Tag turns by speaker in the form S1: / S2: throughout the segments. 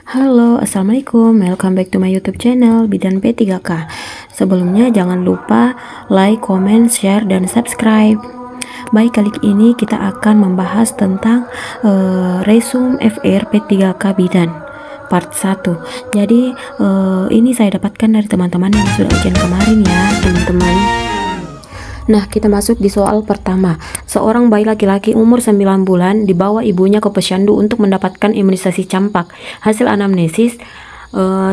S1: Halo, Assalamualaikum, welcome back to my YouTube channel Bidan P3K. Sebelumnya jangan lupa like, comment, share, dan subscribe. Baik, kali ini kita akan membahas tentang resume FR P3K Bidan part 1. Jadi ini saya dapatkan dari teman-teman yang sudah ujian kemarin ya teman-teman. Nah, kita masuk di soal pertama. Seorang bayi laki-laki umur 9 bulan dibawa ibunya ke posyandu untuk mendapatkan imunisasi campak. Hasil anamnesis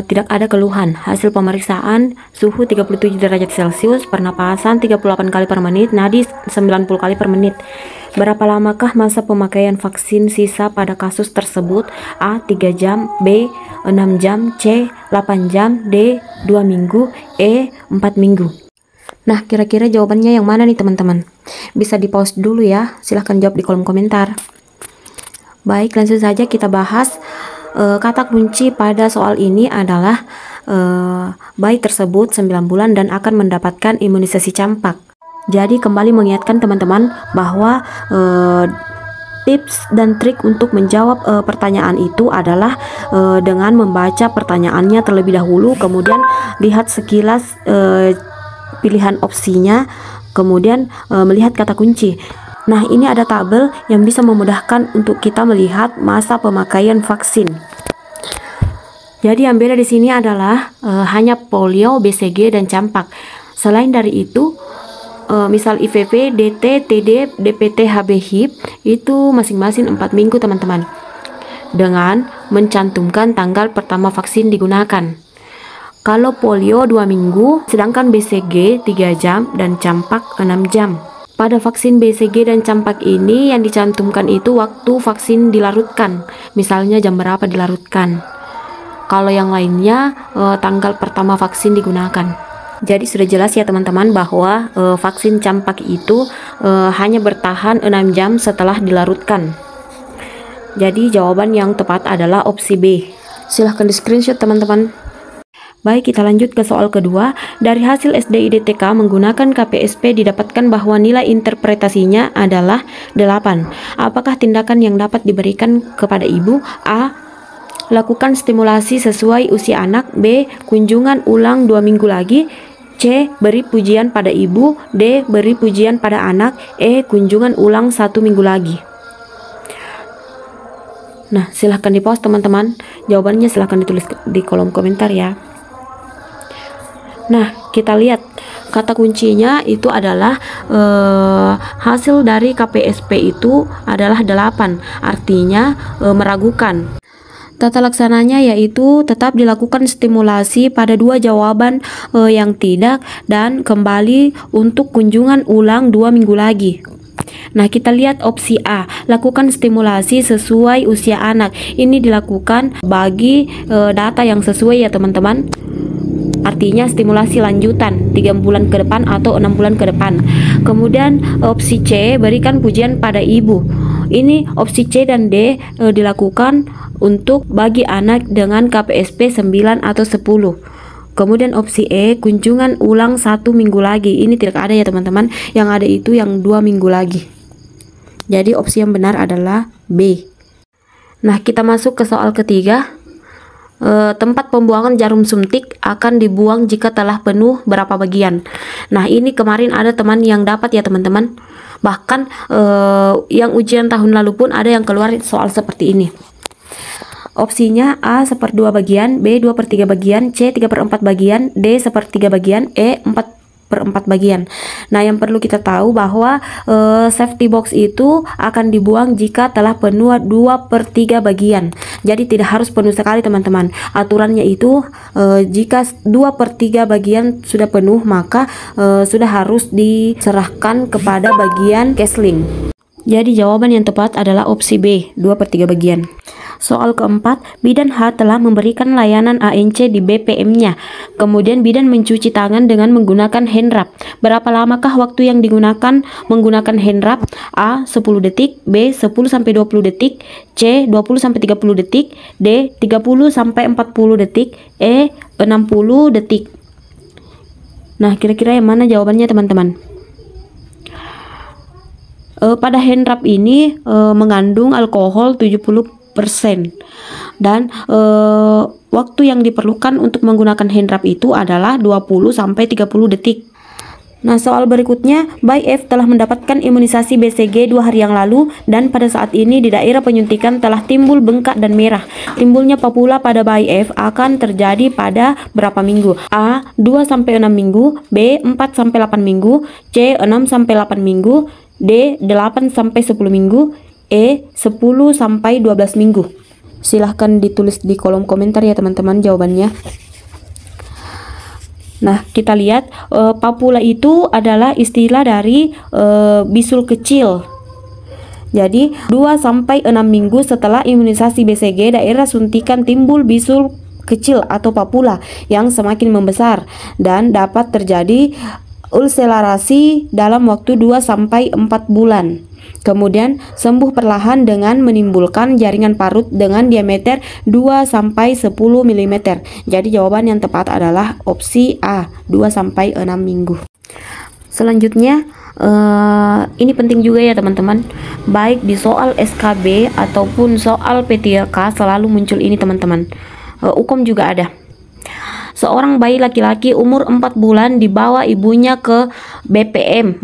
S1: tidak ada keluhan. Hasil pemeriksaan suhu 37 derajat Celcius, pernapasan 38 kali per menit, nadi 90 kali per menit. Berapa lamakah masa pemakaian vaksin sisa pada kasus tersebut? A. 3 jam, B. 6 jam, C. 8 jam, D. 2 minggu, E. 4 minggu. Nah, kira-kira jawabannya yang mana nih teman-teman? Bisa di pause dulu ya, silahkan jawab di kolom komentar. Baik, langsung saja kita bahas. Kata kunci pada soal ini adalah bayi tersebut 9 bulan dan akan mendapatkan imunisasi campak. Jadi kembali mengingatkan teman-teman bahwa tips dan trik untuk menjawab pertanyaan itu adalah dengan membaca pertanyaannya terlebih dahulu, kemudian lihat sekilas pilihan opsinya, kemudian melihat kata kunci. Nah, ini ada tabel yang bisa memudahkan untuk kita melihat masa pemakaian vaksin. Jadi yang beda di sini adalah hanya polio, BCG, dan campak. Selain dari itu, misal IVV, DT, TD, DPT, HB, HIV itu masing-masing 4 minggu teman-teman, dengan mencantumkan tanggal pertama vaksin digunakan. Kalau polio 2 minggu, sedangkan BCG 3 jam dan campak 6 jam. Pada vaksin BCG dan campak ini yang dicantumkan itu waktu vaksin dilarutkan, misalnya jam berapa dilarutkan. Kalau yang lainnya tanggal pertama vaksin digunakan. Jadi sudah jelas ya teman-teman bahwa vaksin campak itu hanya bertahan 6 jam setelah dilarutkan. Jadi jawaban yang tepat adalah opsi B. Silahkan di screenshot teman-teman. Baik, kita lanjut ke soal kedua. Dari hasil SDIDTK menggunakan KPSP didapatkan bahwa nilai interpretasinya adalah 8. Apakah tindakan yang dapat diberikan kepada ibu? A. Lakukan stimulasi sesuai usia anak. B. Kunjungan ulang 2 minggu lagi. C. Beri pujian pada ibu. D. Beri pujian pada anak. E. Kunjungan ulang 1 minggu lagi. Nah, silahkan di pause teman-teman. Jawabannya silahkan ditulis di kolom komentar ya. Nah, kita lihat kata kuncinya itu adalah hasil dari KPSP itu adalah 8, artinya meragukan. Tata laksananya yaitu tetap dilakukan stimulasi pada 2 jawaban yang tidak dan kembali untuk kunjungan ulang 2 minggu lagi. Nah, kita lihat opsi A, lakukan stimulasi sesuai usia anak. Ini dilakukan bagi data yang sesuai ya teman-teman. Artinya stimulasi lanjutan 3 bulan ke depan atau 6 bulan ke depan. Kemudian opsi C, berikan pujian pada ibu. Ini opsi C dan D dilakukan untuk bagi anak dengan KPSP 9 atau 10. Kemudian opsi E, kunjungan ulang 1 minggu lagi. Ini tidak ada ya teman-teman. Yang ada itu yang 2 minggu lagi. Jadi opsi yang benar adalah B. Nah, kita masuk ke soal ketiga. Tempat pembuangan jarum suntik akan dibuang jika telah penuh berapa bagian. Nah, ini kemarin ada teman yang dapat ya teman-teman. Bahkan yang ujian tahun lalu pun ada yang keluar soal seperti ini. Opsinya A 1/2 bagian, B 2/3 bagian, C 3/4 bagian, D 1/3 bagian, E 4/4 bagian. Nah, yang perlu kita tahu bahwa safety box itu akan dibuang jika telah penuh 2/3 bagian. Jadi tidak harus penuh sekali teman-teman. Aturannya itu jika 2/3 bagian sudah penuh, maka sudah harus diserahkan kepada bagian casing. Jadi jawaban yang tepat adalah opsi B, 2/3 bagian. Soal keempat, bidan H telah memberikan layanan ANC di BPM-nya. Kemudian bidan mencuci tangan dengan menggunakan hand rub. Berapa lamakah waktu yang digunakan menggunakan hand rub? A 10 detik, B 10-20 detik, C 20-30 detik, D 30-40 detik, E 60 detik. Nah, kira-kira yang mana jawabannya teman-teman? Pada hand rub ini mengandung alkohol 70%. dan waktu yang diperlukan untuk menggunakan hand rub itu adalah 20-30 detik. Nah, soal berikutnya, bayi F telah mendapatkan imunisasi BCG 2 hari yang lalu dan pada saat ini di daerah penyuntikan telah timbul bengkak dan merah. Timbulnya papula pada bayi F akan terjadi pada berapa minggu? A. 2-6 minggu, B. 4-8 minggu, C. 6-8 minggu, D. 8-10 minggu, E. 10-12 minggu. Silahkan ditulis di kolom komentar ya teman-teman jawabannya. Nah, kita lihat papula itu adalah istilah dari bisul kecil. Jadi 2-6 minggu setelah imunisasi BCG, daerah suntikan timbul bisul kecil atau papula yang semakin membesar dan dapat terjadi ulserasi dalam waktu 2-4 bulan. Kemudian sembuh perlahan dengan menimbulkan jaringan parut dengan diameter 2-10 mm. Jadi jawaban yang tepat adalah opsi A, 2-6 minggu. Selanjutnya ini penting juga ya teman-teman, baik di soal SKB ataupun soal P3K selalu muncul ini teman-teman. Hukum juga ada. Seorang bayi laki-laki umur 4 bulan dibawa ibunya ke BPM,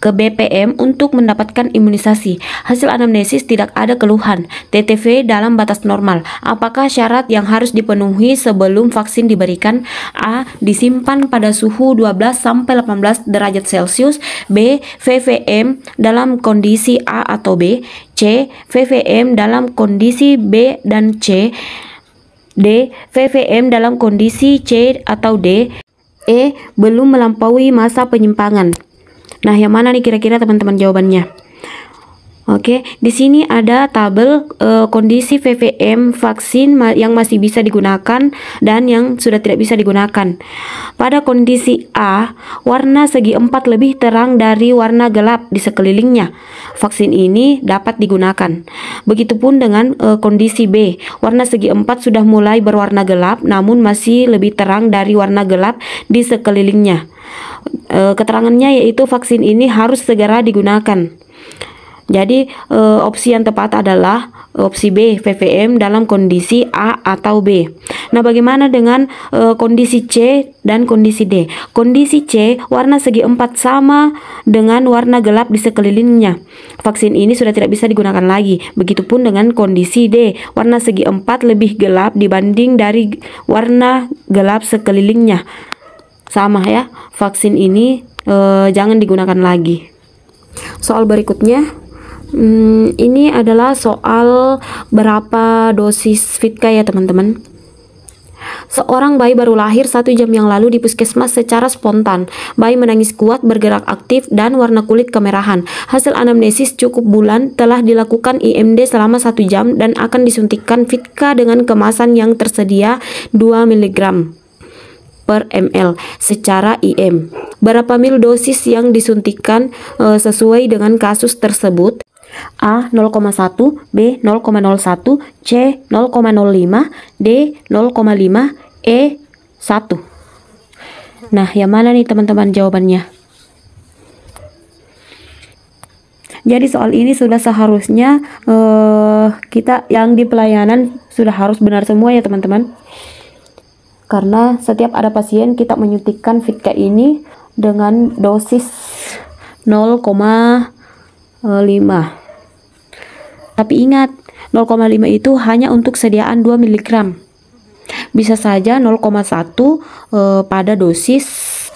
S1: ke BPM untuk mendapatkan imunisasi. Hasil anamnesis tidak ada keluhan, TTV dalam batas normal. Apakah syarat yang harus dipenuhi sebelum vaksin diberikan? A. Disimpan pada suhu 12-18 derajat Celcius. B. VVM dalam kondisi A atau B. C. VVM dalam kondisi B dan C. D. VVM dalam kondisi C atau D. E. Belum melampaui masa penyimpangan. Nah, yang mana nih kira-kira teman-teman jawabannya? Oke, di sini ada tabel kondisi VVM vaksin yang masih bisa digunakan dan yang sudah tidak bisa digunakan. Pada kondisi A, warna segi 4 lebih terang dari warna gelap di sekelilingnya. Vaksin ini dapat digunakan. Begitupun dengan kondisi B, warna segi 4 sudah mulai berwarna gelap namun masih lebih terang dari warna gelap di sekelilingnya. Keterangannya yaitu vaksin ini harus segera digunakan. Jadi opsi yang tepat adalah opsi B, VVM dalam kondisi A atau B. Nah, bagaimana dengan kondisi C dan kondisi D? Kondisi C, warna segi 4 sama dengan warna gelap di sekelilingnya. Vaksin ini sudah tidak bisa digunakan lagi. Begitupun dengan kondisi D, warna segi 4 lebih gelap dibanding dari warna gelap sekelilingnya. Sama ya, vaksin ini jangan digunakan lagi. Soal berikutnya, ini adalah soal berapa dosis Vitka ya teman-teman. Seorang bayi baru lahir 1 jam yang lalu di puskesmas secara spontan. Bayi menangis kuat, bergerak aktif, dan warna kulit kemerahan. Hasil anamnesis cukup bulan, telah dilakukan IMD selama 1 jam dan akan disuntikkan Vitka dengan kemasan yang tersedia 2 mg per ml secara IM. Berapa mil dosis yang disuntikan sesuai dengan kasus tersebut? A. 0,1, B. 0,01, C. 0,05, D. 0,5, E. 1. Nah, yang mana nih teman-teman jawabannya? Jadi soal ini sudah seharusnya kita yang di pelayanan sudah harus benar semua ya teman-teman. Karena setiap ada pasien kita menyuntikkan Vitka ini dengan dosis 0,5. Tapi ingat, 0,5 itu hanya untuk sediaan 2 mg. Bisa saja 0,1 pada dosis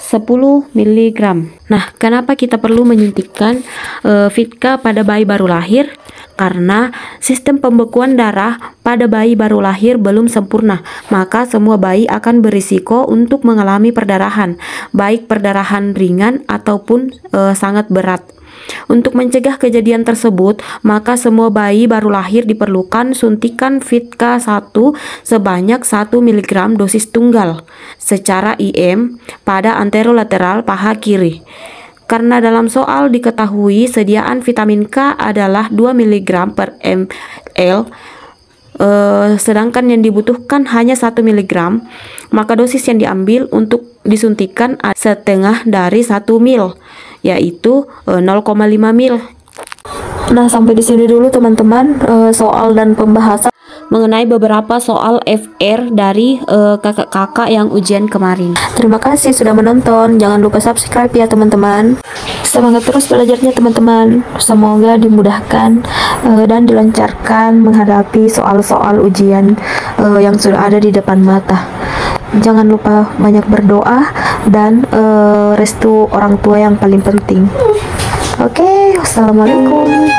S1: 10 mg. Nah, kenapa kita perlu menyuntikkan Vitka pada bayi baru lahir? Karena sistem pembekuan darah pada bayi baru lahir belum sempurna, maka semua bayi akan berisiko untuk mengalami perdarahan, baik perdarahan ringan ataupun sangat berat. Untuk mencegah kejadian tersebut, maka semua bayi baru lahir diperlukan suntikan Vitka 1 sebanyak 1 mg dosis tunggal secara IM pada anterolateral paha kiri. Karena dalam soal diketahui sediaan vitamin K adalah 2 mg per ml, sedangkan yang dibutuhkan hanya 1 mg, maka dosis yang diambil untuk disuntikan setengah dari 1 mil, yaitu 0,5 mil. Nah, sampai di sini dulu teman-teman soal dan pembahasan mengenai beberapa soal FR dari kakak-kakak yang ujian kemarin. Terima kasih sudah menonton. Jangan lupa subscribe ya teman-teman. Semangat terus belajarnya teman-teman. Semoga dimudahkan dan dilancarkan menghadapi soal-soal ujian yang sudah ada di depan mata. Jangan lupa banyak berdoa dan restu orang tua yang paling penting. Oke, wassalamualaikum.